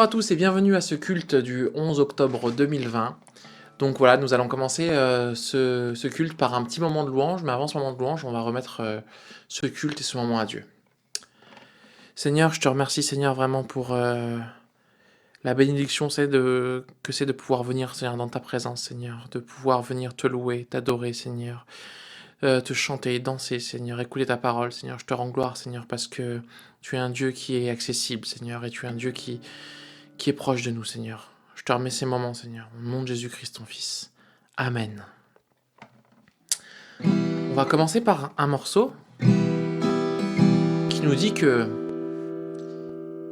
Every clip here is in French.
à tous et bienvenue à ce culte du 11 octobre 2020. Donc voilà, nous allons commencer ce culte par un petit moment de louange, mais avant ce moment de louange, on va remettre ce culte et ce moment à Dieu. Seigneur, je te remercie Seigneur vraiment pour la bénédiction que c'est de pouvoir venir Seigneur dans ta présence Seigneur, de pouvoir venir te louer, t'adorer Seigneur, te chanter, danser Seigneur, écouter ta parole Seigneur. Je te rends gloire Seigneur parce que tu es un Dieu qui est accessible Seigneur et tu es un Dieu qui est proche de nous, Seigneur. Je te remets ces moments, Seigneur. Au nom de Jésus-Christ, ton Fils. Amen. On va commencer par un morceau qui nous dit que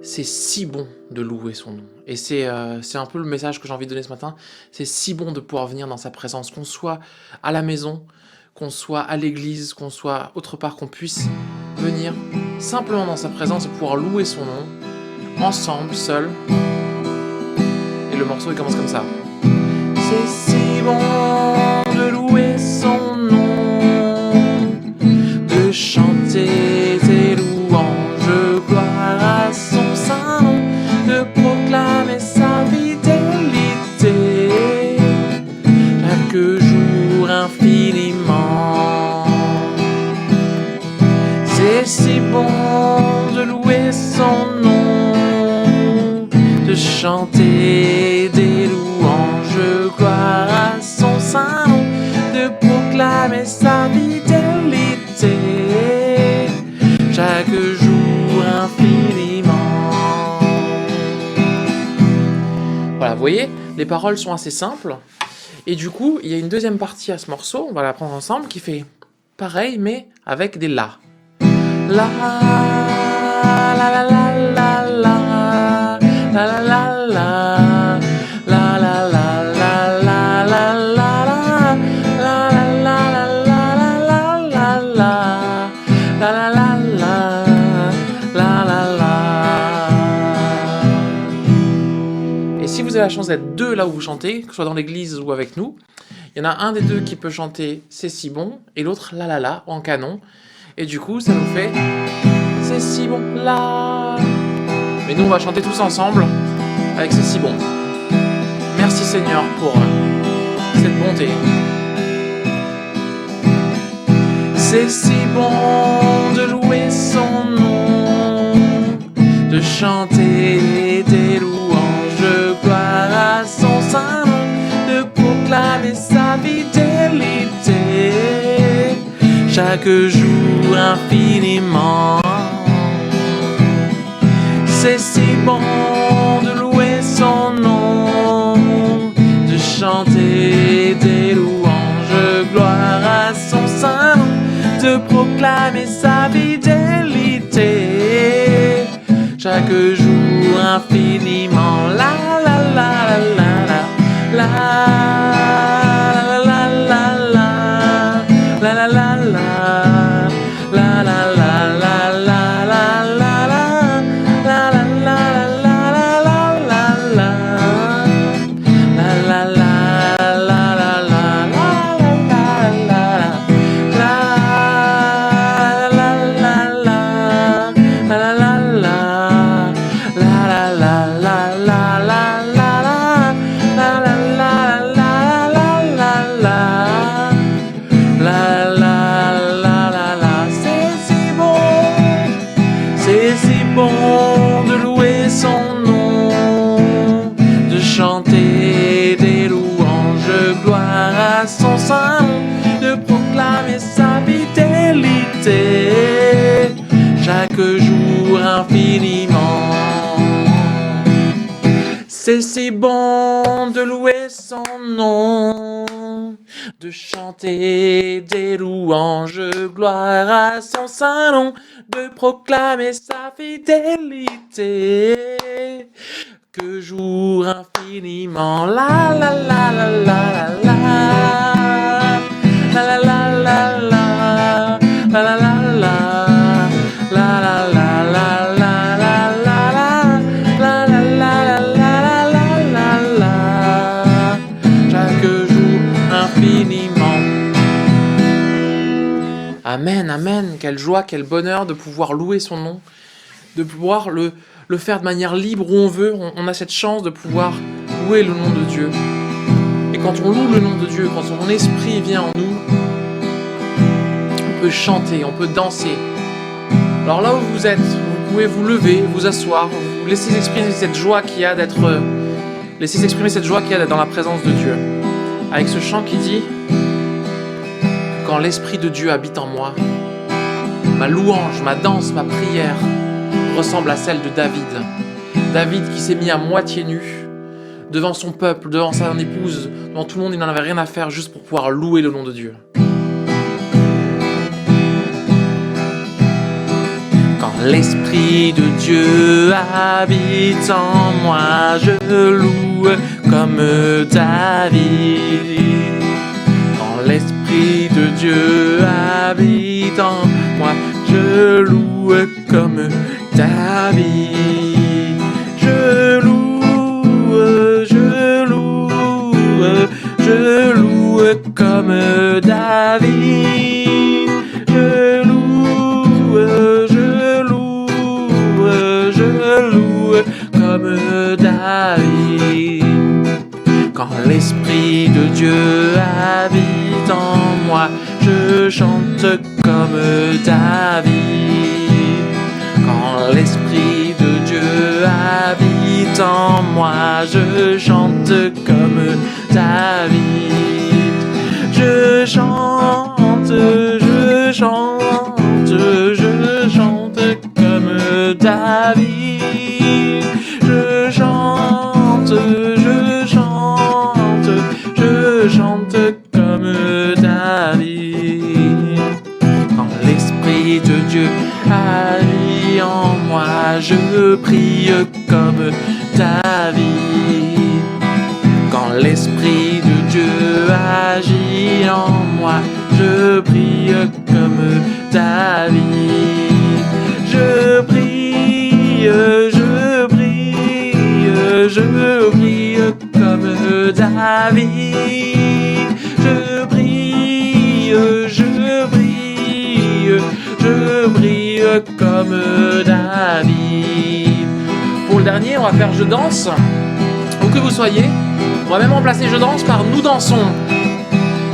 c'est si bon de louer son nom. Et c'est un peu le message que j'ai envie de donner ce matin. C'est si bon de pouvoir venir dans sa présence, qu'on soit à la maison, qu'on soit à l'église, qu'on soit autre part, qu'on puisse venir simplement dans sa présence et pouvoir louer son nom, ensemble, seul. Et le morceau il commence comme ça. C'est si bon de louer son nom, de chanter tes louanges, gloire à son saint nom, de proclamer sa fidélité chaque jour infiniment. C'est si bon de louer son nom, de chanter des louanges, gloire à son saint nom, de proclamer sa fidélité chaque jour infiniment. Voilà, vous voyez, les paroles sont assez simples. Et du coup, il y a une deuxième partie à ce morceau, on va la prendre ensemble, qui fait pareil, mais avec des la. La, la, la, la, la, la. La la la la la la la la la la la. Et si vous avez la chance d'être deux là où vous chantez, que ce soit dans l'église ou avec nous, il y en a un des deux qui peut chanter c'est si bon et l'autre la la la en canon. Et du coup ça nous fait c'est si bon la. Mais nous, on va chanter tous ensemble avec C'est si bon. Merci Seigneur pour cette bonté. C'est si bon de louer son nom, de chanter des louanges, gloire à son saint nom, de proclamer sa fidélité chaque jour infiniment. C'est si bon de louer son nom, de chanter des louanges, gloire à son saint nom, de proclamer sa fidélité chaque jour infiniment. La la la la la la la la la la la la la la la la la. Son saint nom, de proclamer sa fidélité chaque jour infiniment. C'est si bon de louer son nom, de chanter des louanges, gloire à son saint nom, de proclamer sa fidélité que jour infiniment. La la la la la la la la la la la la la la la Amen, amen, quelle joie, quel bonheur de pouvoir louer son nom, de pouvoir le le faire de manière libre où on veut. On a cette chance de pouvoir louer le nom de Dieu. Et quand on loue le nom de Dieu, quand son esprit vient en nous, on peut chanter, on peut danser. Alors là où vous êtes, vous pouvez vous lever, vous asseoir, vous laisser exprimer cette joie qu'il y a d'être dans la présence de Dieu. Avec ce chant qui dit « Quand l'Esprit de Dieu habite en moi, ma louange, ma danse, ma prière ressemble à celle de David. David qui s'est mis à moitié nu devant son peuple, devant sa épouse, devant tout le monde, il n'en avait rien à faire juste pour pouvoir louer le nom de Dieu. » Quand l'Esprit de Dieu habite en moi, je loue comme David. Quand l'Esprit de Dieu habite en moi, je loue comme David. Je loue comme David. Je loue comme David. Quand l'Esprit de Dieu habite en moi, je chante comme David. Quand l'Esprit de Dieu habite en moi, je chante comme David. Je chante comme David. Je chante comme David. Quand l'Esprit de Dieu agit en moi, je prie comme David. Quand l'Esprit de Dieu agit en moi, je prie comme David. Je prie comme David. Je prie comme David. Pour le dernier, on va faire je danse. Où que vous soyez, on va même remplacer je danse par nous dansons.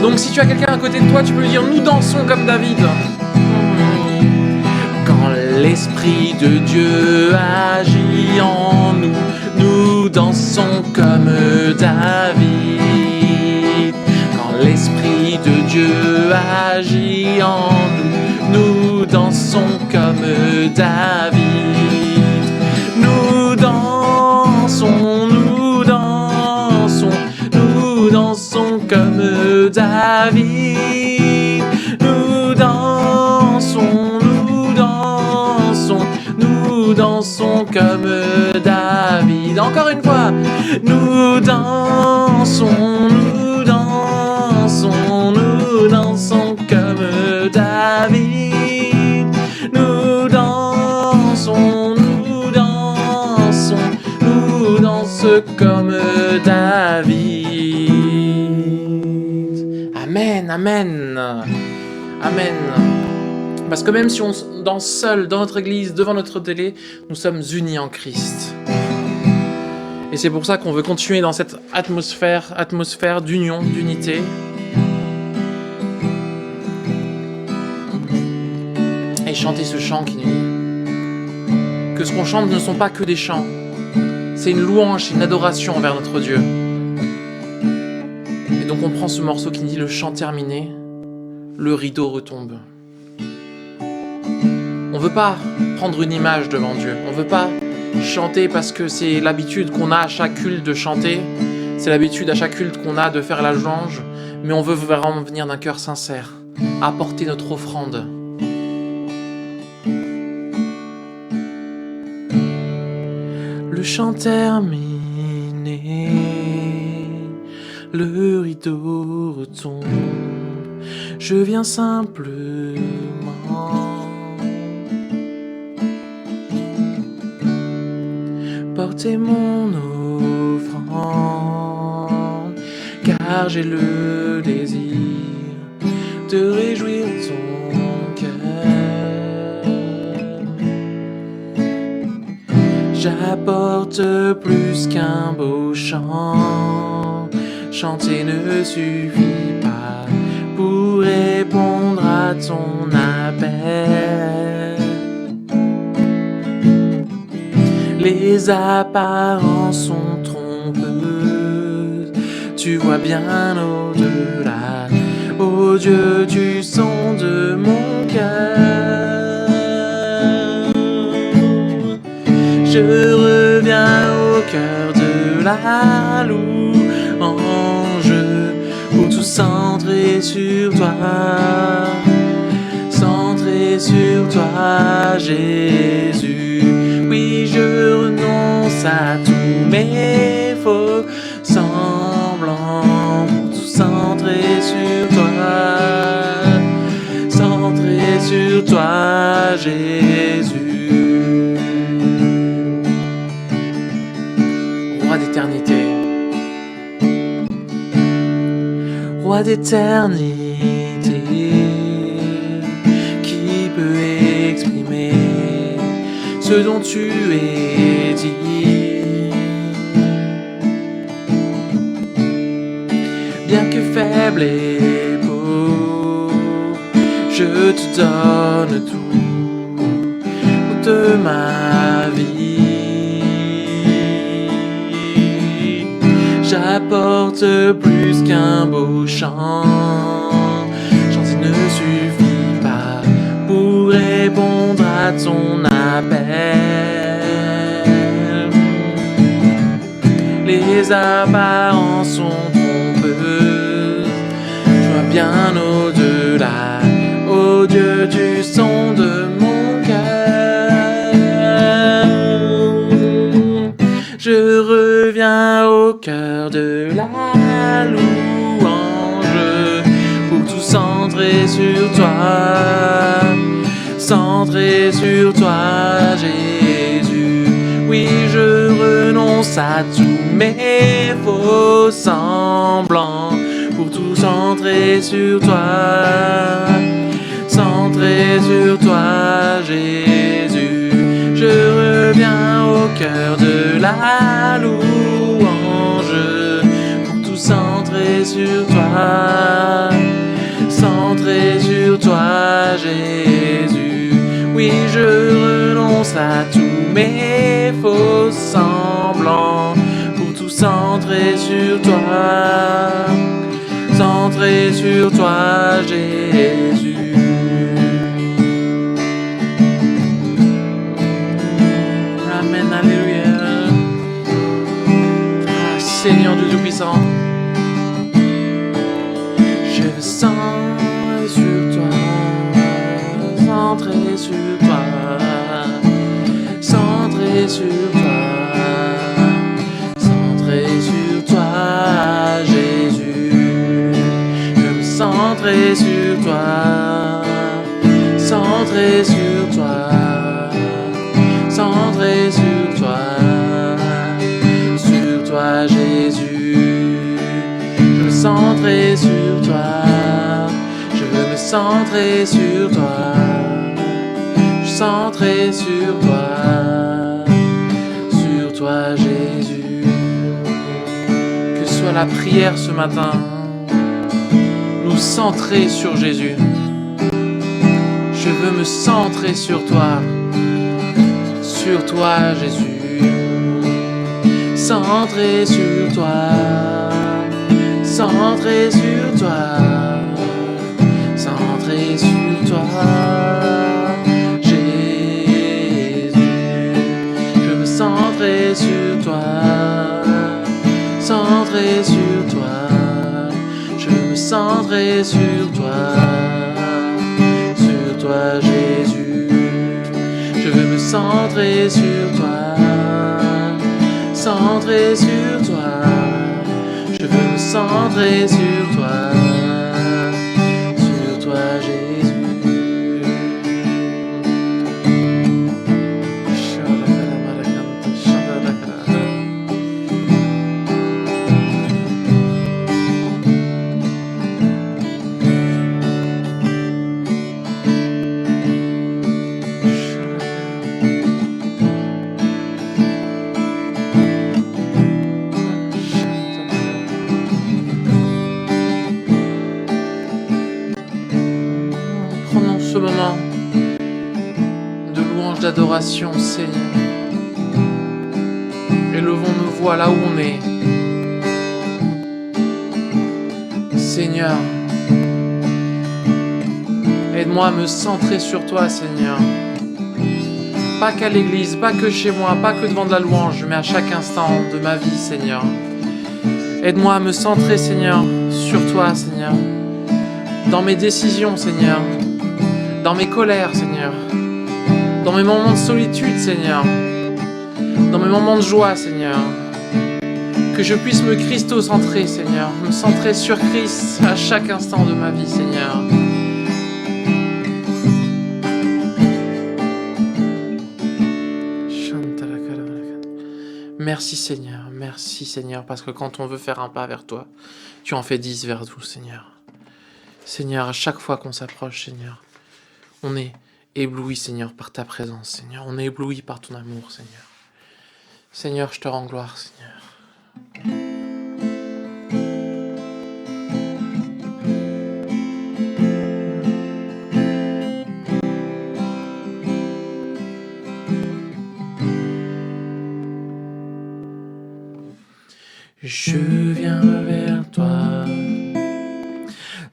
Donc si tu as quelqu'un à côté de toi, tu peux lui dire nous dansons comme David. Quand l'Esprit de Dieu agit en nous, nous dansons comme David. Quand l'Esprit de Dieu agit en nous, nous dansons comme David. Nous dansons comme David. Nous dansons comme David. Encore une fois. Nous dansons comme David. Nous dansons comme David. Amen, amen, amen. Parce que même si on danse seul dans notre église, devant notre télé, nous sommes unis en Christ. Et c'est pour ça qu'on veut continuer dans cette atmosphère d'union, d'unité. Et chanter ce chant qui nous dit que ce qu'on chante ne sont pas que des chants. C'est une louange, c'est une adoration envers notre Dieu. Et donc on prend ce morceau qui dit le chant terminé, le rideau retombe. On veut pas prendre une image devant Dieu. On veut pas chanter parce que c'est l'habitude qu'on a à chaque culte de chanter. C'est l'habitude à chaque culte qu'on a de faire la louange. Mais on veut vraiment venir d'un cœur sincère, apporter notre offrande. Le chant terminé, le rideau retombe. Je viens simplement porter mon offrande, car j'ai le désir de réjouir ton cœur. J'apporte plus qu'un beau chant. Chanter ne suffit pas pour répondre à ton appel. Les apparences sont trompeuses, tu vois bien au-delà. Oh Dieu, tu sondes mon cœur. Je reviens au cœur de la louange pour tout centrer sur toi. Centrer sur toi, Jésus. Oui, je renonce à tous mes faux semblants pour tout centrer sur toi. Centrer sur toi, Jésus. Roi d'éternité. Roi d'éternité, qui peut exprimer ce dont tu es dit. Bien que faible et pauvre, je te donne tout de ma vie. J'apporte plus qu'un beau chant. Chanter ne suffit pas pour répondre à ton appel. Les apparences sont trompeuses, je vois bien au-delà. Oh Dieu, tu sondes mon cœur. Je reviens au cœur de la louange pour tout centrer sur toi. Centrer sur toi, Jésus. Oui, je renonce à tous mes faux semblants pour tout centrer sur toi. Centrer sur toi, Jésus. Je reviens au cœur de la louange pour tout centrer sur toi. Centrer sur toi, Jésus. Oui, je renonce à tous mes faux semblants pour tout centrer sur toi. Centrer sur toi, Jésus. Amen, alléluia. Ah, Seigneur Dieu Tout-Puissant, je veux centrer sur toi, centrer sur toi, centrer sur toi, centrer sur toi, Jésus. Je veux centrer sur toi, centrer sur toi, centrer sur toi, Jésus. Je veux centrer sur toi, je veux me centrer sur toi, je centrer sur toi, Jésus. Que soit la prière ce matin, nous centrer sur Jésus. Je veux me centrer sur toi, Jésus. Centrer sur toi, centrer sur toi, centrer sur toi, Jésus. Je veux centrer sur toi, centrer sur toi. Je veux me centrer sur toi, Jésus. Je veux me centrer sur toi, centrer sur toi. Je veux me centrer sur toi, Jésus. d'adoration, Seigneur. Élevons nos voix là où on est. Seigneur, aide-moi à me centrer sur toi, Seigneur. Pas qu'à l'église, pas que chez moi, pas que devant de la louange, mais à chaque instant de ma vie, Seigneur. Aide-moi à me centrer, Seigneur, sur toi, Seigneur. Dans mes décisions, Seigneur. Dans mes colères, Seigneur. Dans mes moments de solitude, Seigneur. Dans mes moments de joie, Seigneur. Que je puisse me christocentrer, Seigneur. Me centrer sur Christ à chaque instant de ma vie, Seigneur. Merci Seigneur, parce que quand on veut faire un pas vers toi, tu en fais 10 vers nous, Seigneur. Seigneur, à chaque fois qu'on s'approche, Seigneur, on est ébloui, Seigneur, par ta présence, Seigneur. On est ébloui par ton amour, Seigneur. Seigneur, je te rends gloire, Seigneur. Je viens vers toi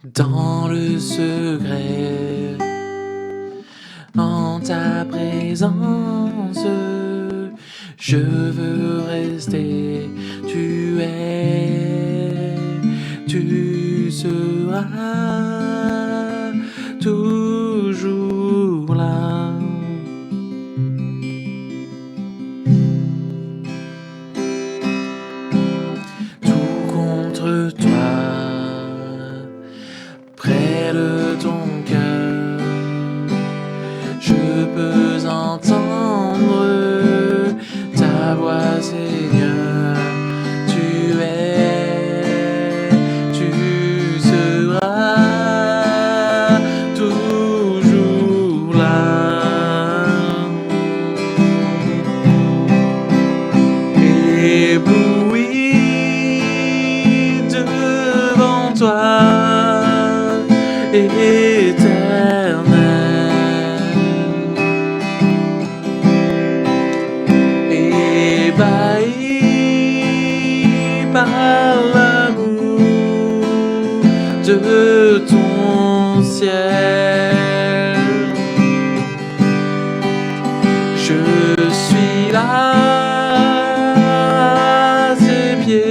dans le secret, en ta présence, je veux rester, tu es, tu seras toujours là. Tout contre toi, près de ton cœur, je peux entendre ta voix, Seigneur. Tu es, tu seras toujours là. Ébloui devant toi, éternel. Ébahi par l'amour de ton ciel, je suis là à tes pieds,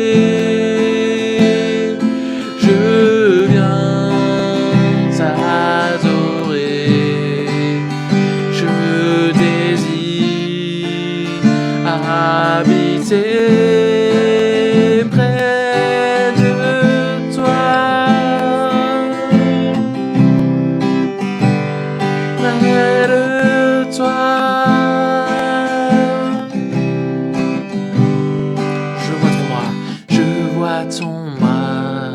je viens t'adorer, je désire habiter près de toi, près de toi. Je vois ton bras,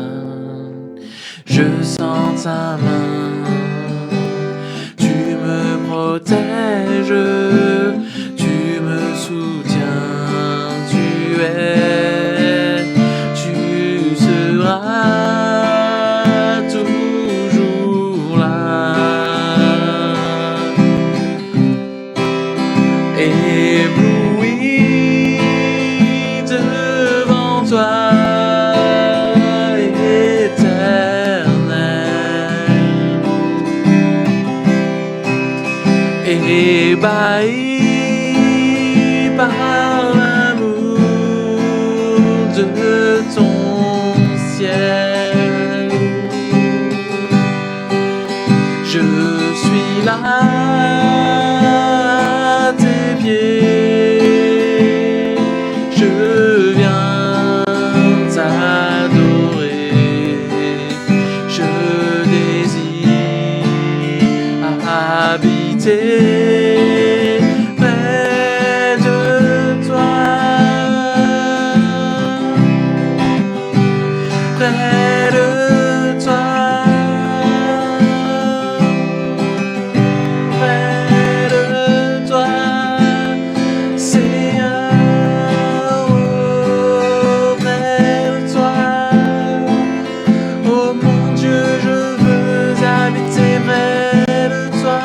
je sens ta main, tu me protèges, tu me soutiens, tu es, tu seras toujours là. Ébloui devant toi, éternel. Ébahi par l'amour de ton ciel, je suis là à tes pieds, je viens t'adorer, je désire habiter près de toi, près de toi, près de toi, Seigneur, oh, près de toi. Oh mon Dieu, je veux habiter près de toi.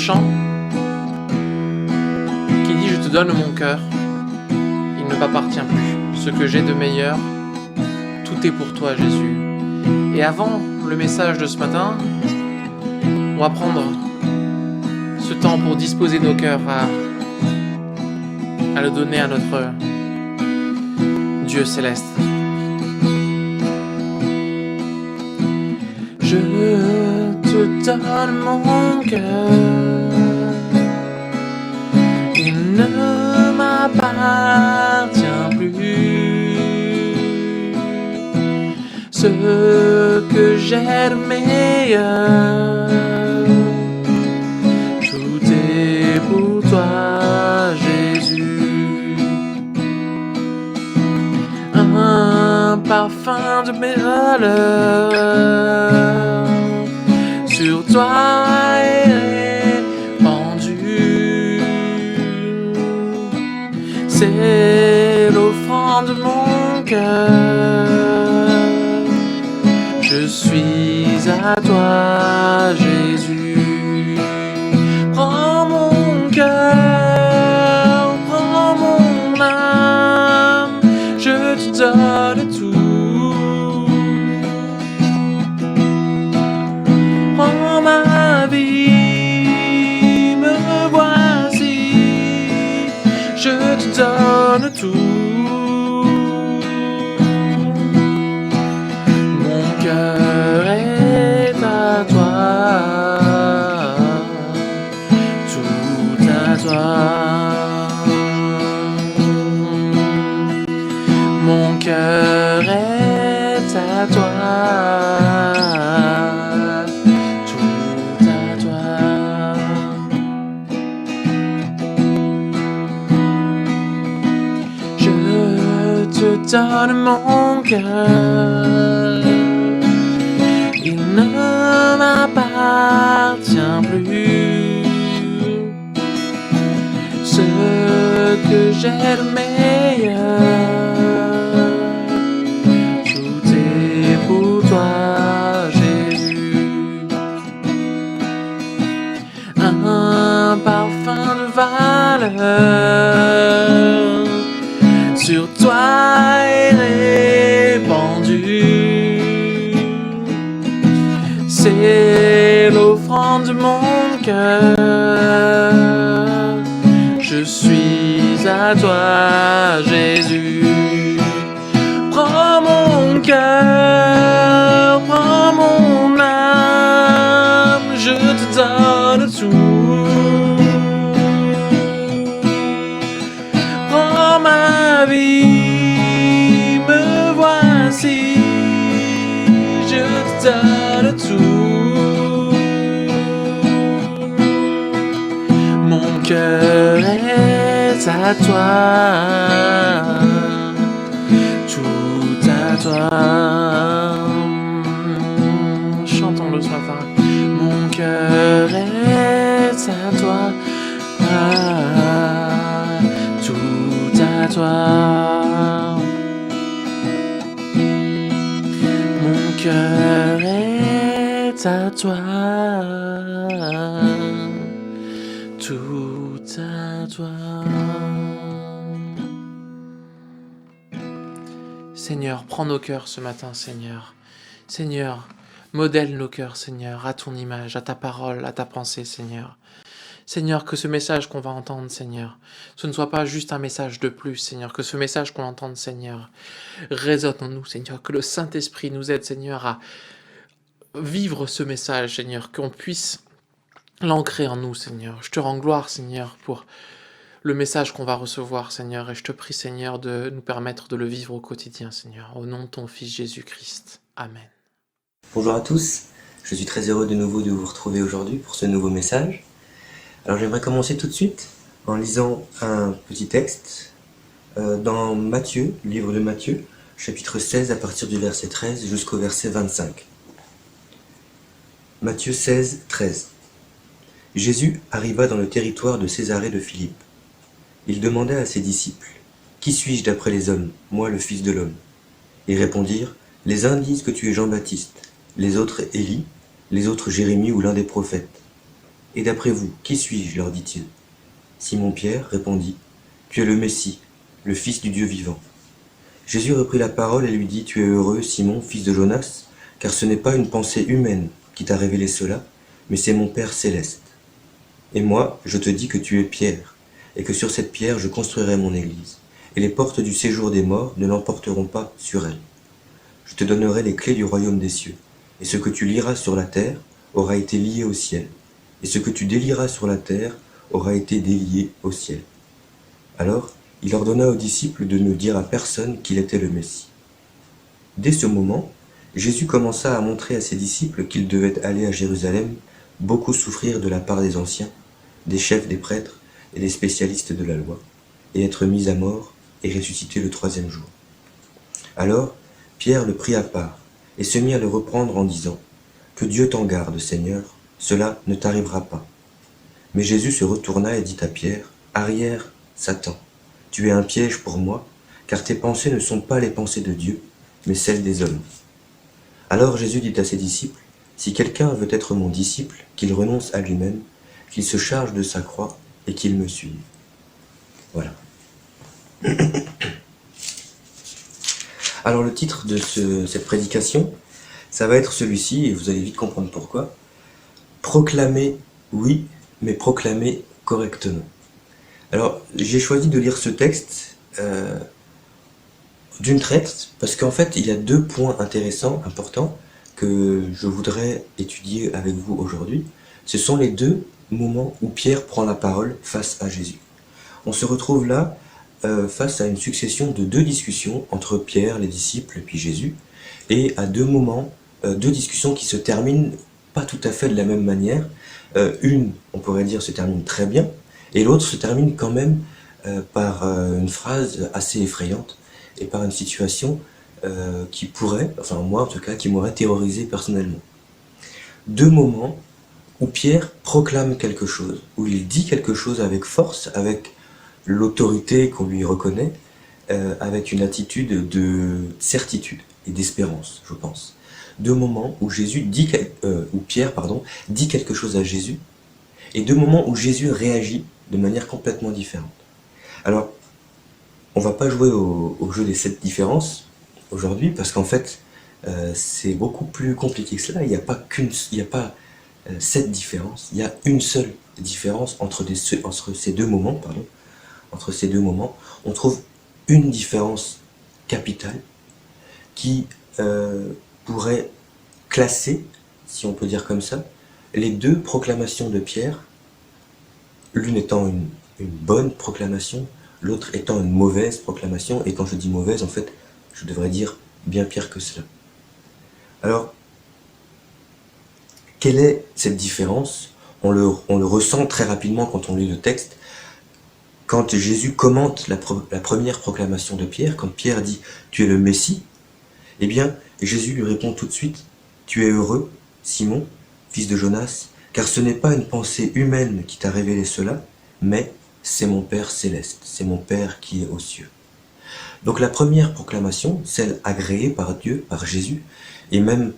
chant qui dit « Je te donne mon cœur, il ne m'appartient plus. Ce que j'ai de meilleur, tout est pour toi, Jésus. » Et avant le message de ce matin, on va prendre ce temps pour disposer nos cœurs à le donner à notre Dieu céleste. Je te donne mon cœur, il ne m'appartient plus. Ce que j'ai de meilleur, tout est pour toi, Jésus. Un parfum de malheur sur toi est répandu. C'est l'offrande de mon cœur. Je suis à toi, Jésus. Prends mon cœur, prends mon âme, je te donne tout. Prends ma vie, me voici, je te donne tout. Mon cœur est à toi, tout à toi. Mon cœur est à toi, tout à toi. Je te donne mon cœur, il ne m'appartient plus. Ce que j'ai de meilleur, tout est pour toi, Jésus. Un parfum de valeur sur toi est répandu. C'est l'offrande de mon cœur. Je suis à toi, Jésus. Prends mon cœur, prends mon âme, je te donne tout. Prends ma vie, me voici, je te donne tout. Mon cœur est à toi, tout à toi. Chantons-le ce matin. Mon cœur est à toi, tout à toi. Mon cœur est à toi, tout à toi. Seigneur, prends nos cœurs ce matin, Seigneur. Seigneur, modèle nos cœurs, Seigneur, à ton image, à ta parole, à ta pensée, Seigneur. Seigneur, que ce message qu'on va entendre, Seigneur, ce ne soit pas juste un message de plus, Seigneur, que ce message qu'on entende, Seigneur, résonne en nous, Seigneur, que le Saint-Esprit nous aide, Seigneur, à vivre ce message, Seigneur, qu'on puisse l'ancrer en nous, Seigneur. Je te rends gloire, Seigneur, pour le message qu'on va recevoir, Seigneur, et je te prie, Seigneur, de nous permettre de le vivre au quotidien, Seigneur, au nom de ton Fils Jésus-Christ. Amen. Bonjour à tous, je suis très heureux de nouveau de vous retrouver aujourd'hui pour ce nouveau message. Alors j'aimerais commencer tout de suite en lisant un petit texte dans Matthieu, le livre de Matthieu, chapitre 16 à partir du verset 13 jusqu'au verset 25. Matthieu 16, 13. Jésus arriva dans le territoire de Césarée de Philippe. Il demanda à ses disciples, « Qui suis-je d'après les hommes, moi le Fils de l'homme ?» Ils répondirent, « Les uns disent que tu es Jean-Baptiste, les autres Élie, les autres Jérémie ou l'un des prophètes. » Et d'après vous, qui suis-je leur dit-il. Simon-Pierre répondit, tu es le Messie, le Fils du Dieu vivant. Jésus reprit la parole et lui dit, tu es heureux, Simon, fils de Jonas, car ce n'est pas une pensée humaine qui t'a révélé cela, mais c'est mon Père céleste. Et moi, je te dis que tu es Pierre, et que sur cette pierre je construirai mon église, et les portes du séjour des morts ne l'emporteront pas sur elle. Je te donnerai les clés du royaume des cieux, et ce que tu liras sur la terre aura été lié au ciel, et ce que tu délieras sur la terre aura été délié au ciel. Alors, il ordonna aux disciples de ne dire à personne qu'il était le Messie. Dès ce moment, Jésus commença à montrer à ses disciples qu'ils devaient aller à Jérusalem, beaucoup souffrir de la part des anciens, des chefs des prêtres et des spécialistes de la loi, et être mis à mort et ressusciter le troisième jour. Alors, Pierre le prit à part et se mit à le reprendre en disant « Que Dieu t'en garde, Seigneur, cela ne t'arrivera pas. » Mais Jésus se retourna et dit à Pierre « Arrière, Satan, tu es un piège pour moi, car tes pensées ne sont pas les pensées de Dieu, mais celles des hommes. » Alors Jésus dit à ses disciples « Si quelqu'un veut être mon disciple, qu'il renonce à lui-même, qu'il se charge de sa croix et qu'il me suive. » Voilà. Alors le titre de cette prédication, ça va être celui-ci, et vous allez vite comprendre pourquoi. Proclamer, oui, mais proclamer correctement. Alors j'ai choisi de lire ce texte d'une traite, parce qu'en fait il y a deux points intéressants, importants, que je voudrais étudier avec vous aujourd'hui. Ce sont les deux moments où Pierre prend la parole face à Jésus. On se retrouve là face à une succession de deux discussions entre Pierre, les disciples, et puis Jésus, et à deux moments, deux discussions qui se terminent pas tout à fait de la même manière. Une, on pourrait dire, se termine très bien, et l'autre se termine quand même par une phrase assez effrayante, et par une situation qui pourrait, enfin moi en tout cas, qui m'aurait terrorisé personnellement. Deux moments où Pierre proclame quelque chose, où il dit quelque chose avec force, avec l'autorité qu'on lui reconnaît, avec une attitude de certitude et d'espérance, je pense. Deux moments où Pierre dit quelque chose à Jésus, et deux moments où Jésus réagit de manière complètement différente. Alors, on va pas jouer au jeu des 7 différences aujourd'hui, parce qu'en fait, c'est beaucoup plus compliqué que cela. Il n'y a pas 7 différences, il y a une seule différence entre ces deux moments, entre ces deux moments. On trouve une différence capitale qui pourrait classer, si on peut dire comme ça, les deux proclamations de Pierre, l'une étant une bonne proclamation, l'autre étant une mauvaise proclamation, et quand je dis mauvaise, en fait, je devrais dire bien pire que cela. Alors, quelle est cette différence ? On le ressent très rapidement quand on lit le texte. Quand Jésus commente la première proclamation de Pierre, quand Pierre dit « Tu es le Messie », eh bien, Jésus lui répond tout de suite « Tu es heureux, Simon, fils de Jonas, car ce n'est pas une pensée humaine qui t'a révélé cela, mais c'est mon Père céleste, c'est mon Père qui est aux cieux. » Donc la première proclamation, celle agréée par Dieu, par Jésus, et même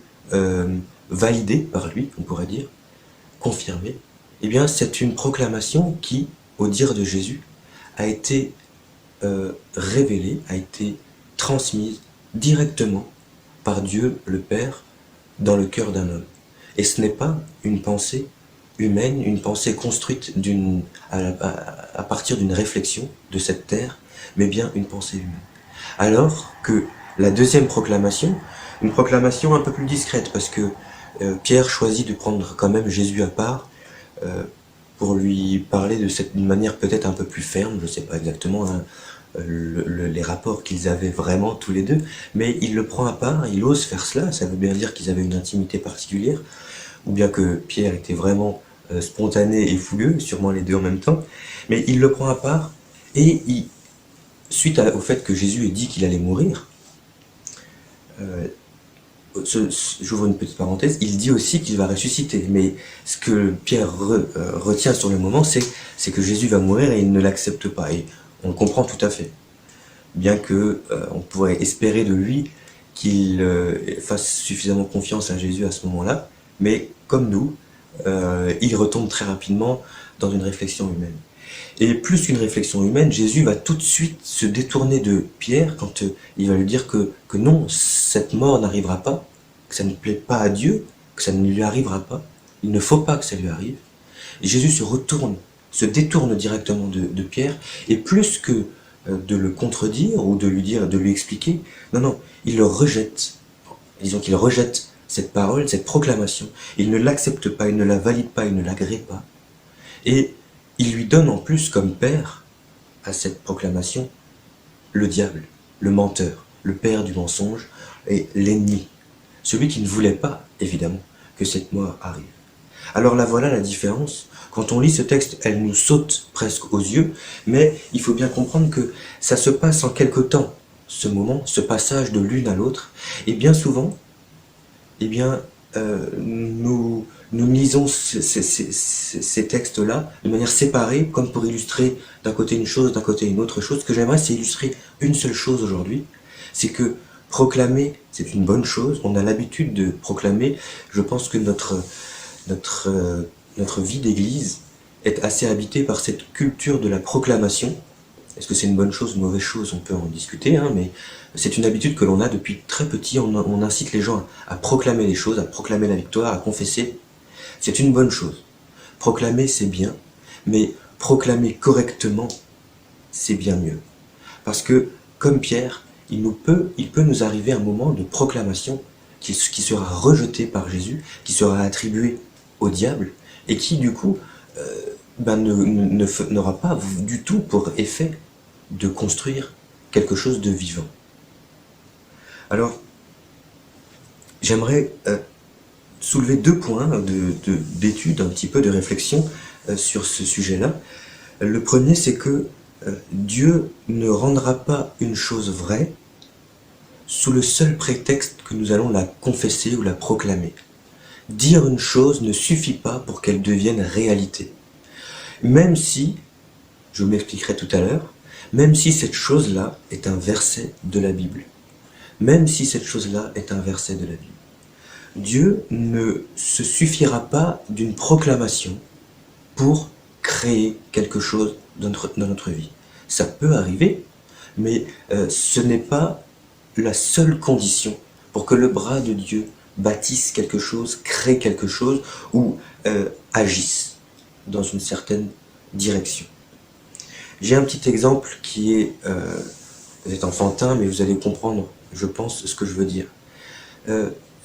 validée par lui, on pourrait dire, confirmée, eh bien c'est une proclamation qui, au dire de Jésus, a été révélée, a été transmise directement par Dieu le Père dans le cœur d'un homme. Et ce n'est pas une pensée humaine, une pensée construite à partir d'une réflexion de cette terre, mais bien une pensée humaine. Alors que la deuxième proclamation, une proclamation un peu plus discrète, parce que Pierre choisit de prendre quand même Jésus à part pour lui parler d'une manière peut-être un peu plus ferme, je ne sais pas exactement les rapports qu'ils avaient vraiment tous les deux, mais il le prend à part, il ose faire cela, ça veut bien dire qu'ils avaient une intimité particulière, ou bien que Pierre était vraiment spontané et fougueux, sûrement les deux en même temps, mais il le prend à part, et suite au fait que Jésus ait dit qu'il allait mourir, j'ouvre une petite parenthèse, il dit aussi qu'il va ressusciter, mais ce que Pierre retient sur le moment, c'est que Jésus va mourir et il ne l'accepte pas, et on le comprend tout à fait, bien que on pourrait espérer de lui qu'il fasse suffisamment confiance à Jésus à ce moment-là, mais comme nous, il retombe très rapidement dans une réflexion humaine. Et plus qu'une réflexion humaine, Jésus va tout de suite se détourner de Pierre quand il va lui dire que non, cette mort n'arrivera pas, que ça ne plaît pas à Dieu, que ça ne lui arrivera pas, il ne faut pas que ça lui arrive. Et Jésus se détourne directement de Pierre, et plus que de le contredire ou de lui dire, de lui expliquer, non, il le rejette. Disons qu'il rejette cette parole, cette proclamation. Il ne l'accepte pas, il ne la valide pas, il ne l'agrée pas. Et il lui donne en plus comme père à cette proclamation le diable, le menteur, le père du mensonge et l'ennemi. Celui qui ne voulait pas, évidemment, que cette mort arrive. Alors là, voilà la différence. Quand on lit ce texte, elle nous saute presque aux yeux, mais il faut bien comprendre que ça se passe en quelque temps, ce moment, ce passage de l'une à l'autre, et bien souvent, nous lisons ces textes-là de manière séparée, comme pour illustrer d'un côté une chose, d'un côté une autre chose. Ce que j'aimerais, c'est illustrer une seule chose aujourd'hui, c'est que proclamer, c'est une bonne chose, on a l'habitude de proclamer. Je pense que notre vie d'église est assez habitée par cette culture de la proclamation. Est-ce que c'est une bonne chose, une mauvaise chose? On peut en discuter, hein, mais c'est une habitude que l'on a depuis très petit. On incite les gens à proclamer les choses, à proclamer la victoire, à confesser. C'est une bonne chose. Proclamer, c'est bien, mais proclamer correctement, c'est bien mieux. Parce que, comme Pierre, il peut nous arriver un moment de proclamation qui sera rejeté par Jésus, qui sera attribué au diable, et qui, du coup, n'aura pas du tout pour effet de construire quelque chose de vivant. Alors, j'aimerais soulever 2 points d'étude, un petit peu de réflexion sur ce sujet-là. Le premier, c'est que Dieu ne rendra pas une chose vraie sous le seul prétexte que nous allons la confesser ou la proclamer. Dire une chose ne suffit pas pour qu'elle devienne réalité. Même si, je m'expliquerai tout à l'heure, même si cette chose-là est un verset de la Bible. Même si cette chose-là est un verset de la Bible. Dieu ne se suffira pas d'une proclamation pour créer quelque chose dans notre vie. Ça peut arriver, mais ce n'est pas la seule condition pour que le bras de Dieu bâtisse quelque chose, crée quelque chose ou agisse dans une certaine direction. J'ai un petit exemple qui est peut-être enfantin, mais vous allez comprendre, je pense, ce que je veux dire.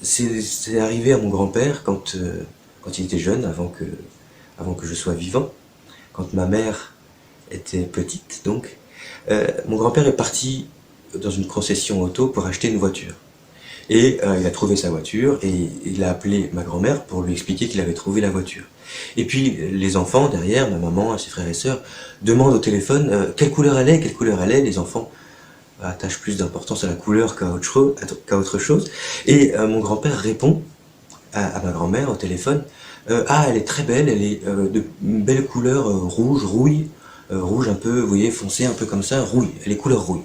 C'est arrivé à mon grand-père quand il était jeune, avant que je sois vivant, quand ma mère était petite, donc. Mon grand-père est parti dans une concession auto pour acheter une voiture. Et il a trouvé sa voiture et il a appelé ma grand-mère pour lui expliquer qu'il avait trouvé la voiture. Et puis les enfants derrière, ma maman, ses frères et sœurs, demandent au téléphone quelle couleur elle est, quelle couleur elle est. Les enfants attachent plus d'importance à la couleur qu'à autre chose. Et mon grand-père répond à ma grand-mère au téléphone ah, elle est très belle, elle est de belle couleur rouge, rouille, rouge un peu, vous voyez, foncé, un peu comme ça, rouille, elle est couleur rouille.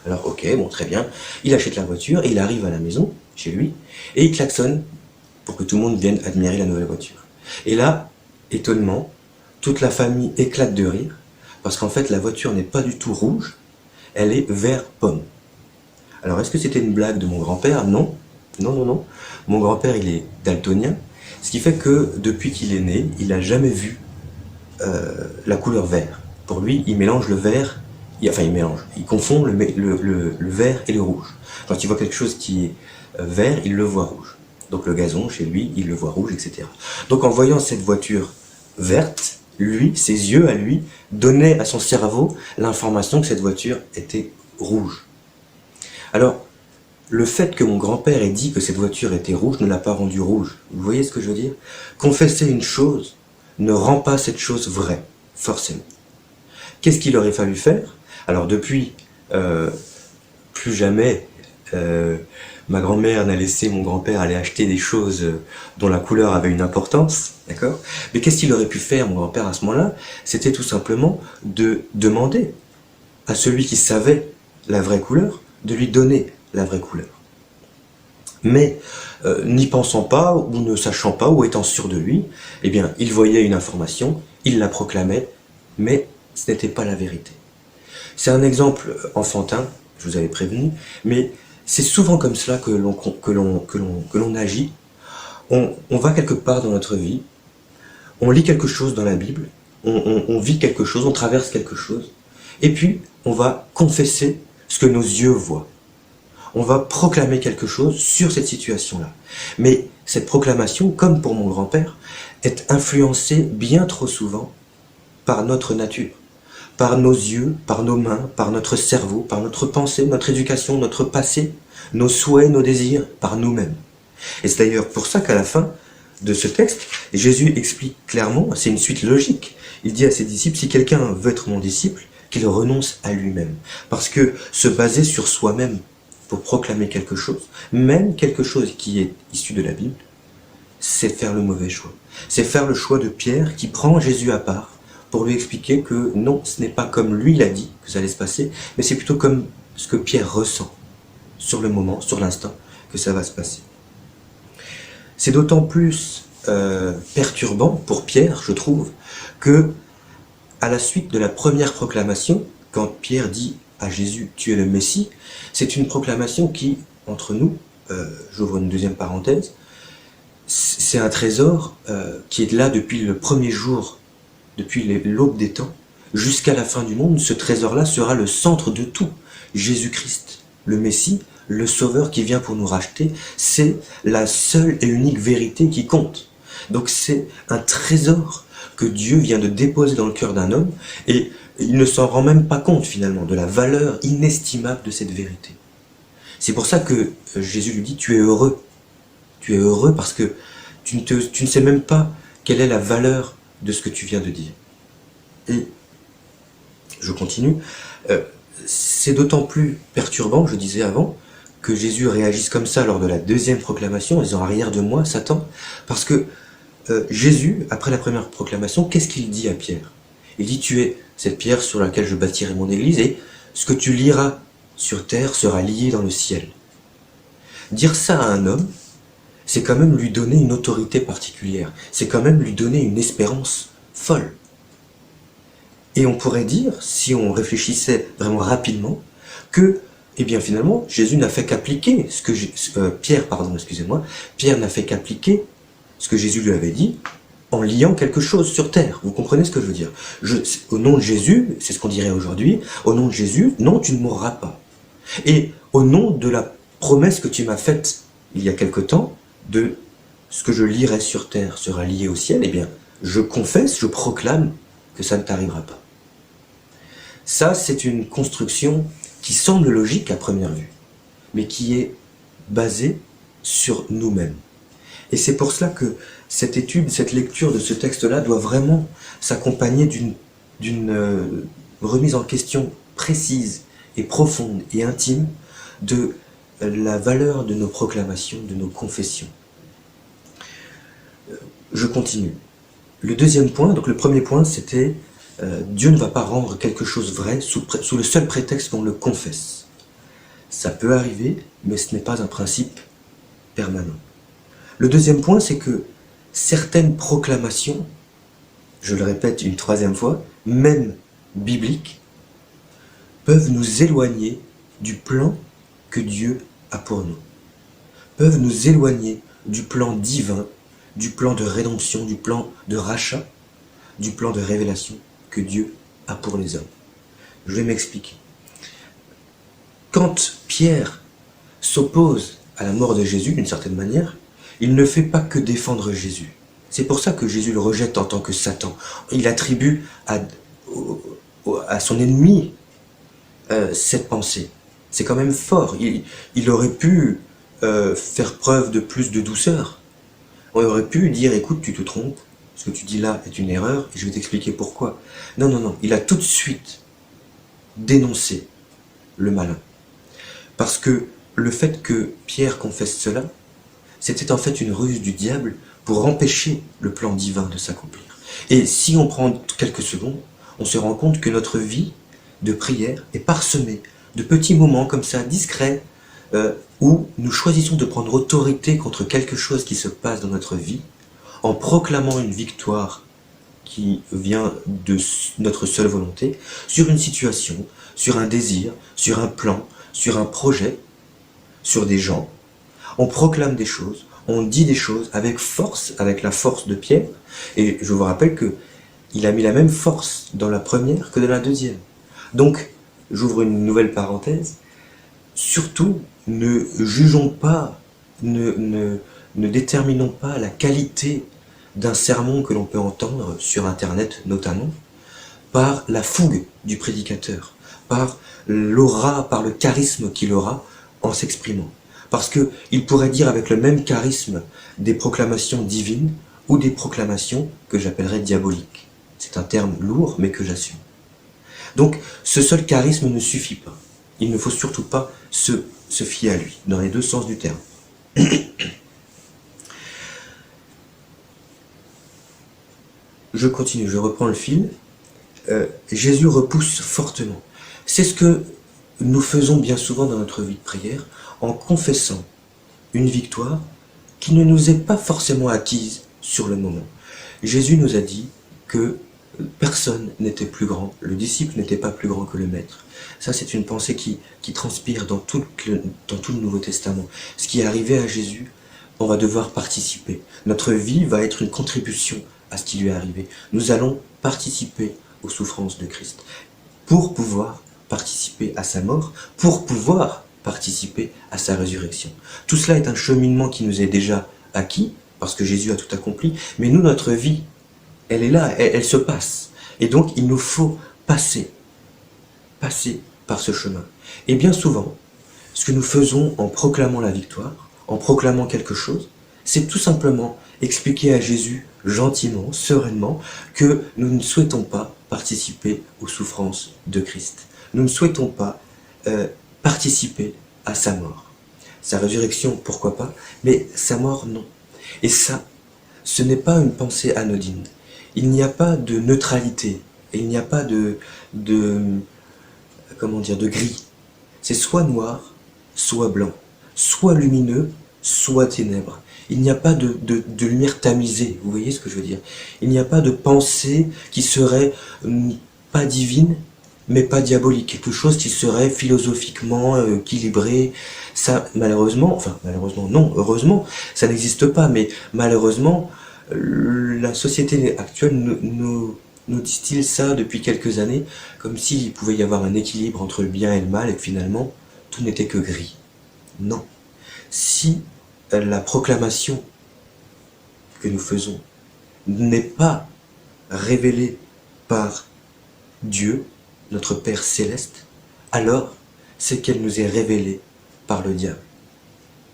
Alors ok, bon, très bien, il achète la voiture et il arrive à la maison, chez lui, et il klaxonne pour que tout le monde vienne admirer la nouvelle voiture. Et là, étonnement, toute la famille éclate de rire, parce qu'en fait la voiture n'est pas du tout rouge, elle est vert pomme. Alors est-ce que c'était une blague de mon grand-père? Non, non, non, non. Mon grand-père, il est daltonien, ce qui fait que depuis qu'il est né, il n'a jamais vu la couleur vert. Pour lui, il mélange le vert, il confond le vert et le rouge. Quand il voit quelque chose qui est vert, il le voit rouge. Donc le gazon, chez lui, il le voit rouge, etc. Donc en voyant cette voiture verte, lui, ses yeux à lui, donnaient à son cerveau l'information que cette voiture était rouge. Alors, le fait que mon grand-père ait dit que cette voiture était rouge ne l'a pas rendue rouge. Vous voyez ce que je veux dire? Confesser une chose ne rend pas cette chose vraie, forcément. Qu'est-ce qu'il aurait fallu faire? Alors depuis, plus jamais ma grand-mère n'a laissé mon grand-père aller acheter des choses dont la couleur avait une importance, d'accord? Mais qu'est-ce qu'il aurait pu faire, mon grand-père, à ce moment-là? C'était tout simplement de demander à celui qui savait la vraie couleur de lui donner la vraie couleur. Mais n'y pensant pas, ou ne sachant pas, ou étant sûr de lui, eh bien, il voyait une information, il la proclamait, mais ce n'était pas la vérité. C'est un exemple enfantin, je vous avais prévenu, mais c'est souvent comme cela que l'on agit. On va quelque part dans notre vie, on lit quelque chose dans la Bible, on vit quelque chose, on traverse quelque chose, et puis on va confesser ce que nos yeux voient. On va proclamer quelque chose sur cette situation-là. Mais cette proclamation, comme pour mon grand-père, est influencée bien trop souvent par notre nature, par nos yeux, par nos mains, par notre cerveau, par notre pensée, notre éducation, notre passé, nos souhaits, nos désirs, par nous-mêmes. Et c'est d'ailleurs pour ça qu'à la fin de ce texte, Jésus explique clairement, c'est une suite logique. Il dit à ses disciples, si quelqu'un veut être mon disciple, qu'il renonce à lui-même. Parce que se baser sur soi-même pour proclamer quelque chose, même quelque chose qui est issu de la Bible, c'est faire le mauvais choix. C'est faire le choix de Pierre qui prend Jésus à part pour lui expliquer que non, ce n'est pas comme lui l'a dit que ça allait se passer, mais c'est plutôt comme ce que Pierre ressent sur le moment, sur l'instant, que ça va se passer. C'est d'autant plus perturbant pour Pierre, je trouve, que à la suite de la première proclamation, quand Pierre dit à Jésus « Tu es le Messie », c'est une proclamation qui, entre nous, j'ouvre une deuxième parenthèse, c'est un trésor qui est là depuis le premier jour, depuis l'aube des temps, jusqu'à la fin du monde. Ce trésor-là sera le centre de tout. Jésus-Christ, le Messie, le Sauveur qui vient pour nous racheter, c'est la seule et unique vérité qui compte. Donc c'est un trésor que Dieu vient de déposer dans le cœur d'un homme, et il ne s'en rend même pas compte finalement de la valeur inestimable de cette vérité. C'est pour ça que Jésus lui dit « Tu es heureux ». Tu es heureux parce que tu ne sais même pas quelle est la valeur de ce que tu viens de dire. Et je continue. C'est d'autant plus perturbant, je disais avant, que Jésus réagisse comme ça lors de la deuxième proclamation, en disant « Arrière de moi, Satan », parce que Jésus, après la première proclamation, qu'est-ce qu'il dit à Pierre? Il dit « Tu es cette pierre sur laquelle je bâtirai mon église, et ce que tu liras sur terre sera lié dans le ciel. » Dire ça à un homme, c'est quand même lui donner une autorité particulière, c'est quand même lui donner une espérance folle. Et on pourrait dire, si on réfléchissait vraiment rapidement, que, eh bien finalement, Jésus n'a fait qu'appliquer ce que Pierre n'a fait qu'appliquer ce que Jésus lui avait dit, en liant quelque chose sur terre. Vous comprenez ce que je veux dire? Au nom de Jésus, c'est ce qu'on dirait aujourd'hui, au nom de Jésus, non, tu ne mourras pas. Et au nom de la promesse que tu m'as faite il y a quelque temps, de ce que je lirai sur terre sera lié au ciel, eh bien, je confesse, je proclame que ça ne t'arrivera pas. Ça, c'est une construction qui semble logique à première vue, mais qui est basée sur nous-mêmes. Et c'est pour cela que cette étude, cette lecture de ce texte-là doit vraiment s'accompagner d'une remise en question précise et profonde et intime de la valeur de nos proclamations, de nos confessions. Je continue. Le deuxième point, donc le premier point, c'était Dieu ne va pas rendre quelque chose vrai sous le seul prétexte qu'on le confesse. Ça peut arriver, mais ce n'est pas un principe permanent. Le deuxième point, c'est que certaines proclamations, je le répète une troisième fois, même bibliques, peuvent nous éloigner du plan que Dieu a pour nous, peuvent nous éloigner du plan divin, du plan de rédemption, du plan de rachat, du plan de révélation que Dieu a pour les hommes. Je vais m'expliquer. Quand Pierre s'oppose à la mort de Jésus, d'une certaine manière, il ne fait pas que défendre Jésus. C'est pour ça que Jésus le rejette en tant que Satan. Il attribue à son ennemi cette pensée. C'est quand même fort. Il aurait pu faire preuve de plus de douceur. On aurait pu dire, écoute, tu te trompes, ce que tu dis là est une erreur, et je vais t'expliquer pourquoi. Non, non, non, il a tout de suite dénoncé le malin. Parce que le fait que Pierre confesse cela, c'était en fait une ruse du diable pour empêcher le plan divin de s'accomplir. Et si on prend quelques secondes, on se rend compte que notre vie de prière est parsemée de petits moments comme ça, discrets, où nous choisissons de prendre autorité contre quelque chose qui se passe dans notre vie, en proclamant une victoire qui vient de notre seule volonté, sur une situation, sur un désir, sur un plan, sur un projet, sur des gens. On proclame des choses, on dit des choses avec force, avec la force de Pierre, et je vous rappelle que il a mis la même force dans la première que dans la deuxième. Donc, j'ouvre une nouvelle parenthèse, surtout ne jugeons pas, ne déterminons pas la qualité d'un sermon que l'on peut entendre sur Internet notamment, par la fougue du prédicateur, par l'aura, par le charisme qu'il aura en s'exprimant. Parce qu'il pourrait dire avec le même charisme des proclamations divines ou des proclamations que j'appellerais diaboliques. C'est un terme lourd, mais que j'assume. Donc, ce seul charisme ne suffit pas. Il ne faut surtout pas se fier à lui, dans les deux sens du terme. Je continue, je reprends le fil. Jésus repousse fortement. C'est ce que nous faisons bien souvent dans notre vie de prière, en confessant une victoire qui ne nous est pas forcément acquise sur le moment. Jésus nous a dit que personne n'était plus grand, le disciple n'était pas plus grand que le maître. Ça, c'est une pensée qui transpire dans tout le Nouveau Testament. Ce qui est arrivé à Jésus, on va devoir participer. Notre vie va être une contribution à ce qui lui est arrivé. Nous allons participer aux souffrances de Christ pour pouvoir participer à sa mort, pour pouvoir participer à sa résurrection. Tout cela est un cheminement qui nous est déjà acquis, parce que Jésus a tout accompli, mais nous, notre vie, elle est là, elle se passe. Et donc, il nous faut passer par ce chemin. Et bien souvent, ce que nous faisons en proclamant la victoire, en proclamant quelque chose, c'est tout simplement expliquer à Jésus gentiment, sereinement, que nous ne souhaitons pas participer aux souffrances de Christ. Nous ne souhaitons pas participer à sa mort. Sa résurrection, pourquoi pas, mais sa mort, non. Et ça, ce n'est pas une pensée anodine. Il n'y a pas de neutralité, et il n'y a pas de gris. C'est soit noir, soit blanc, soit lumineux, soit ténèbres. Il n'y a pas de lumière tamisée, vous voyez ce que je veux dire? Il n'y a pas de pensée qui serait pas divine, mais pas diabolique, quelque chose qui serait philosophiquement équilibré. Ça, malheureusement, non, heureusement, ça n'existe pas, mais malheureusement, la société actuelle nous distille ça depuis quelques années, comme s'il pouvait y avoir un équilibre entre le bien et le mal, et que finalement, tout n'était que gris. Non. Si la proclamation que nous faisons n'est pas révélée par Dieu, notre Père Céleste, alors c'est qu'elle nous est révélée par le diable.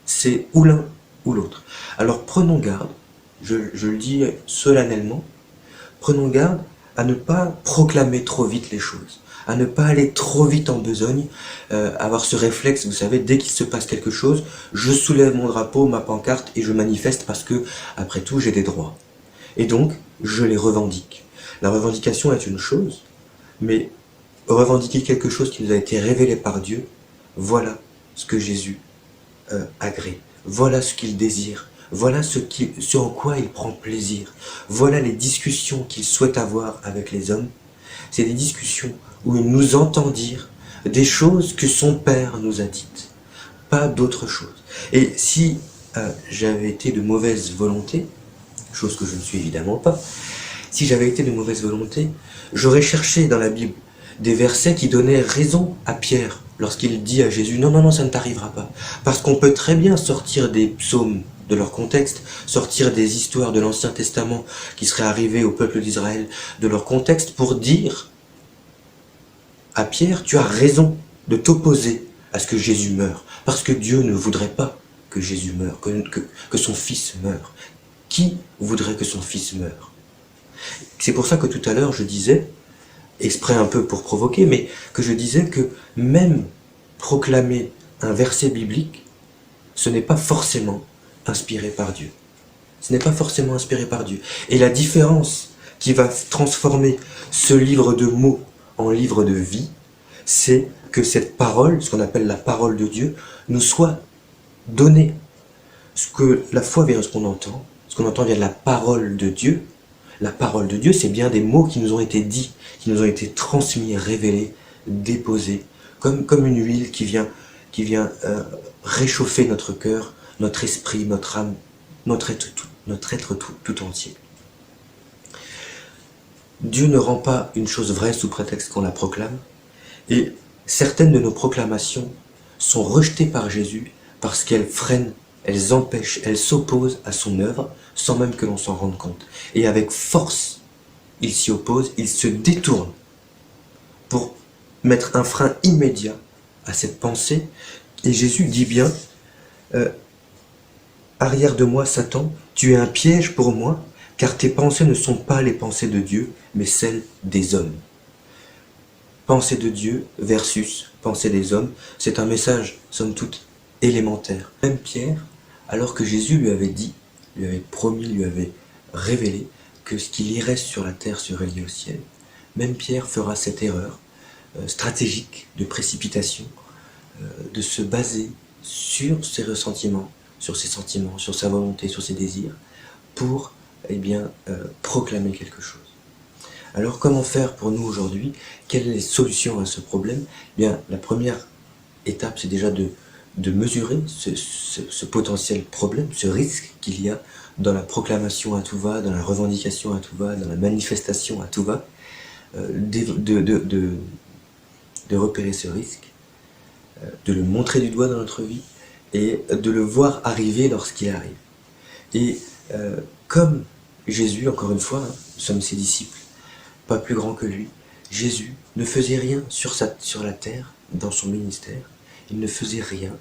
C'est ou l'un ou l'autre. Alors prenons garde, je le dis solennellement, prenons garde à ne pas proclamer trop vite les choses, à ne pas aller trop vite en besogne, avoir ce réflexe, vous savez, dès qu'il se passe quelque chose, je soulève mon drapeau, ma pancarte et je manifeste parce que, après tout, j'ai des droits. Et donc, je les revendique. La revendication est une chose, mais revendiquer quelque chose qui nous a été révélé par Dieu, voilà ce que Jésus agrée, voilà ce qu'il désire, voilà ce en quoi il prend plaisir, voilà les discussions qu'il souhaite avoir avec les hommes. C'est des discussions où il nous entend dire des choses que son Père nous a dites, pas d'autres choses. Et si j'avais été de mauvaise volonté, chose que je ne suis évidemment pas, si j'avais été de mauvaise volonté, j'aurais cherché dans la Bible des versets qui donnaient raison à Pierre lorsqu'il dit à Jésus « Non, non, non, ça ne t'arrivera pas ». Parce qu'on peut très bien sortir des psaumes de leur contexte, sortir des histoires de l'Ancien Testament qui seraient arrivées au peuple d'Israël de leur contexte pour dire à Pierre « Tu as raison de t'opposer à ce que Jésus meure, parce que Dieu ne voudrait pas que Jésus meure, que son fils meure. Qui voudrait que son fils meure ?» C'est pour ça que tout à l'heure je disais, exprès un peu pour provoquer, mais que je disais que même proclamer un verset biblique, ce n'est pas forcément inspiré par Dieu. Ce n'est pas forcément inspiré par Dieu. Et la différence qui va transformer ce livre de mots en livre de vie, c'est que cette parole, ce qu'on appelle la parole de Dieu, nous soit donner ce que la foi vient de ce qu'on entend. Ce qu'on entend vient de la parole de Dieu. La parole de Dieu, c'est bien des mots qui nous ont été dits, qui nous ont été transmis, révélés, déposés, comme une huile qui vient réchauffer notre cœur, notre esprit, notre âme, notre être tout entier. Dieu ne rend pas une chose vraie sous prétexte qu'on la proclame, et certaines de nos proclamations sont rejetées par Jésus parce qu'elles freinent, elles empêchent, elles s'opposent à son œuvre sans même que l'on s'en rende compte. Et avec force, il s'y oppose, il se détourne pour mettre un frein immédiat à cette pensée. Et Jésus dit bien, arrière de moi, Satan, tu es un piège pour moi, car tes pensées ne sont pas les pensées de Dieu, mais celles des hommes. Pensée de Dieu versus pensée des hommes, c'est un message, somme toute, élémentaire. Même Pierre, alors que Jésus lui avait dit, lui avait promis, lui avait révélé que ce qu'il irait sur la terre serait lié au ciel, même Pierre fera cette erreur stratégique de précipitation, de se baser sur ses ressentiments, sur ses sentiments, sur sa volonté, sur ses désirs, pour proclamer quelque chose. Alors comment faire pour nous aujourd'hui? Quelle est la solution à ce problème? Bien, la première étape, c'est déjà de mesurer ce potentiel problème, ce risque qu'il y a dans la proclamation à tout va, dans la revendication à tout va, dans la manifestation à tout va, de repérer ce risque, de le montrer du doigt dans notre vie et de le voir arriver lorsqu'il arrive. Et comme Jésus, encore une fois, nous sommes ses disciples, pas plus grand que lui, Jésus ne faisait rien sur la terre, dans son ministère, il ne faisait rien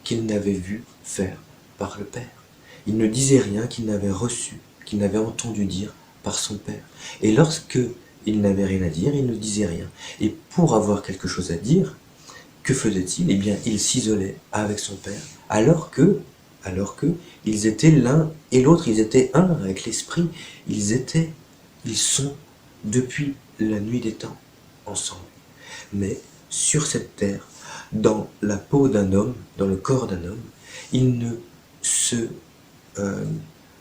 qu'il n'avait vu faire par le Père. Il ne disait rien qu'il n'avait reçu, qu'il n'avait entendu dire par son Père. Et lorsque il n'avait rien à dire, il ne disait rien. Et pour avoir quelque chose à dire, que faisait-il? Eh bien, il s'isolait avec son Père, alors que ils étaient l'un et l'autre, ils étaient un avec l'Esprit, ils sont depuis la nuit des temps ensemble. Mais sur cette terre, dans la peau d'un homme, dans le corps d'un homme, il ne se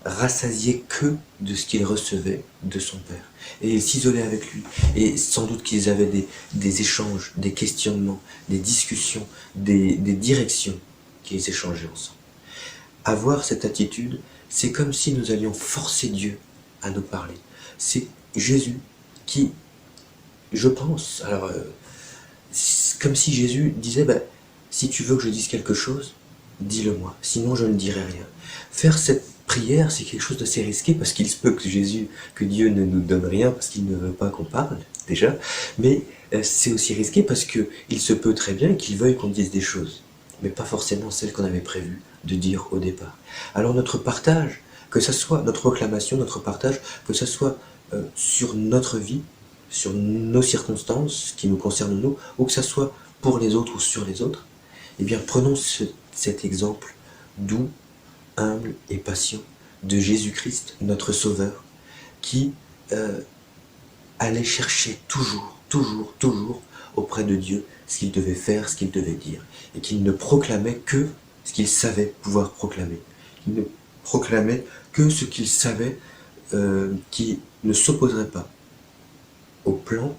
rassasiait que de ce qu'il recevait de son Père. Et il s'isolait avec lui. Et sans doute qu'ils avaient des échanges, des questionnements, des discussions, des directions qu'ils échangeaient ensemble. Avoir cette attitude, c'est comme si nous allions forcer Dieu à nous parler. C'est Jésus qui, je pense, c'est comme si Jésus disait, si tu veux que je dise quelque chose, dis-le-moi, sinon je ne dirai rien. Faire cette prière, c'est quelque chose d'assez risqué, parce qu'il se peut que Dieu ne nous donne rien, parce qu'il ne veut pas qu'on parle, déjà, mais c'est aussi risqué parce qu'il se peut très bien qu'il veuille qu'on dise des choses, mais pas forcément celles qu'on avait prévu de dire au départ. Alors notre partage, que ce soit notre proclamation, notre partage, que ce soit sur notre vie, sur nos circonstances qui nous concernent nous, ou que ce soit pour les autres ou sur les autres, eh bien prenons cet exemple doux, humble et patient de Jésus-Christ, notre Sauveur, qui allait chercher toujours auprès de Dieu ce qu'il devait faire, ce qu'il devait dire, et qu'il ne proclamait que ce qu'il savait pouvoir proclamer. Il ne proclamait que ce qu'il savait qui ne s'opposerait pas au plan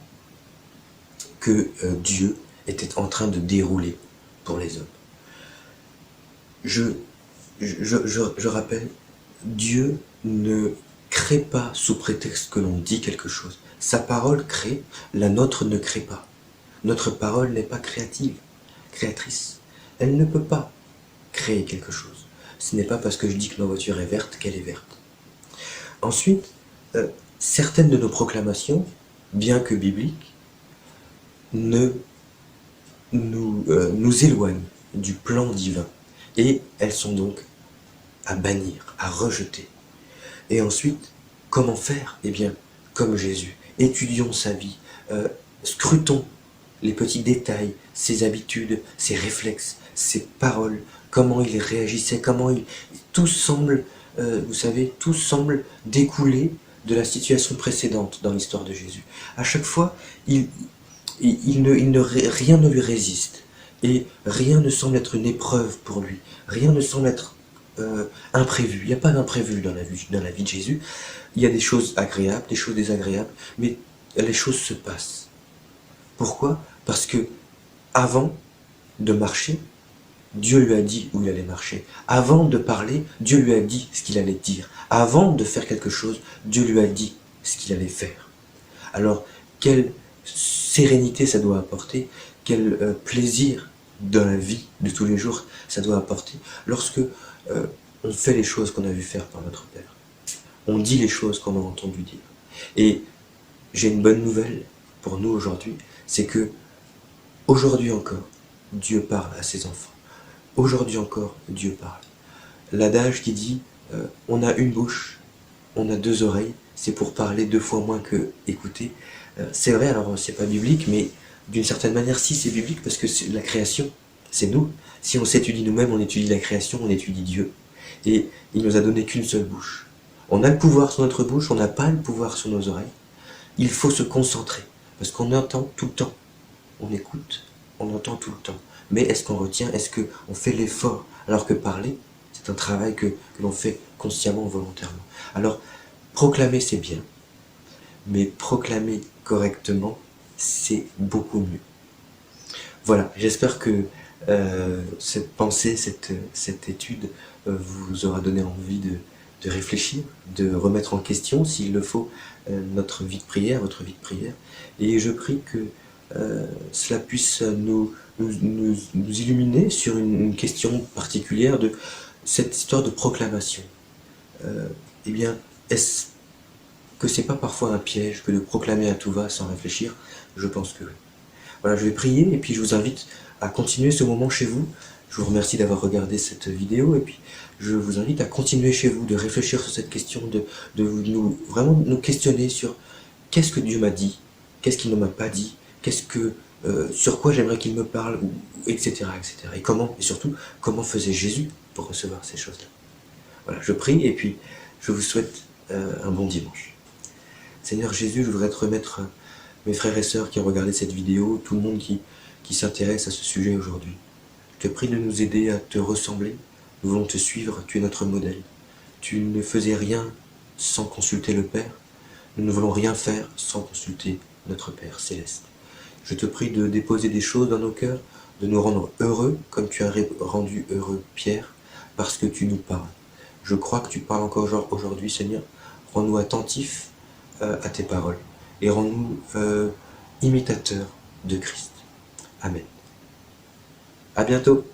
que Dieu était en train de dérouler pour les hommes. Je rappelle, Dieu ne crée pas sous prétexte que l'on dit quelque chose. Sa parole crée, la nôtre ne crée pas. Notre parole n'est pas créatrice. Elle ne peut pas créer quelque chose. Ce n'est pas parce que je dis que ma voiture est verte qu'elle est verte. Ensuite, certaines de nos proclamations, bien que bibliques, nous éloignent du plan divin. Et elles sont donc à bannir, à rejeter. Et ensuite, comment faire? Eh bien, comme Jésus, étudions sa vie, scrutons les petits détails, ses habitudes, ses réflexes, ses paroles, comment il réagissait, tout semble, vous savez, tout semble découler de la situation précédente dans l'histoire de Jésus. À chaque fois, rien ne lui résiste. Et rien ne semble être une épreuve pour lui. Rien ne semble être imprévu. Il n'y a pas d'imprévu dans la vie de Jésus. Il y a des choses agréables, des choses désagréables, mais les choses se passent. Pourquoi? Parce que avant de marcher, Dieu lui a dit où il allait marcher. Avant de parler, Dieu lui a dit ce qu'il allait dire. Avant de faire quelque chose, Dieu lui a dit ce qu'il allait faire. Alors, quelle sérénité ça doit apporter, quel plaisir dans la vie de tous les jours ça doit apporter lorsque on fait les choses qu'on a vu faire par notre Père. On dit les choses qu'on a entendu dire. Et j'ai une bonne nouvelle pour nous aujourd'hui, c'est que aujourd'hui encore, Dieu parle à ses enfants. Aujourd'hui encore, Dieu parle. L'adage qui dit on a une bouche, on a deux oreilles, c'est pour parler 2 fois moins que écouter. C'est vrai, alors c'est pas biblique, mais d'une certaine manière, si c'est biblique, parce que la création, c'est nous. Si on s'étudie nous-mêmes, on étudie la création, on étudie Dieu. Et il nous a donné qu'une seule bouche. On a le pouvoir sur notre bouche, on n'a pas le pouvoir sur nos oreilles. Il faut se concentrer, parce qu'on entend tout le temps. On écoute, on entend tout le temps. Mais est-ce qu'on retient? Est-ce qu'on fait l'effort? Alors que parler, c'est un travail que l'on fait consciemment, volontairement. Alors, proclamer, c'est bien. Mais proclamer correctement, c'est beaucoup mieux. Voilà, j'espère que cette pensée, cette étude vous aura donné envie de réfléchir, de remettre en question, s'il le faut, notre vie de prière, votre vie de prière. Et je prie que cela puisse nous illuminer sur une question particulière de cette histoire de proclamation. Eh bien, est-ce que c'est pas parfois un piège que de proclamer à tout va sans réfléchir? Je pense que oui. Voilà, je vais prier et puis je vous invite à continuer ce moment chez vous. Je vous remercie d'avoir regardé cette vidéo et puis je vous invite à continuer chez vous, de réfléchir sur cette question, vraiment nous questionner sur qu'est-ce que Dieu m'a dit, qu'est-ce qu'il ne m'a pas dit, sur quoi j'aimerais qu'il me parle, etc., etc. Et surtout, comment faisait Jésus pour recevoir ces choses-là. Voilà, je prie et puis je vous souhaite un bon dimanche. Seigneur Jésus, je voudrais te remettre mes frères et sœurs qui ont regardé cette vidéo, tout le monde qui s'intéresse à ce sujet aujourd'hui. Je te prie de nous aider à te ressembler. Nous voulons te suivre, tu es notre modèle. Tu ne faisais rien sans consulter le Père. Nous ne voulons rien faire sans consulter notre Père céleste. Je te prie de déposer des choses dans nos cœurs, de nous rendre heureux, comme tu as rendu heureux Pierre, parce que tu nous parles. Je crois que tu parles encore aujourd'hui, Seigneur. Rends-nous attentifs à tes paroles et rends-nous imitateurs de Christ. Amen. À bientôt.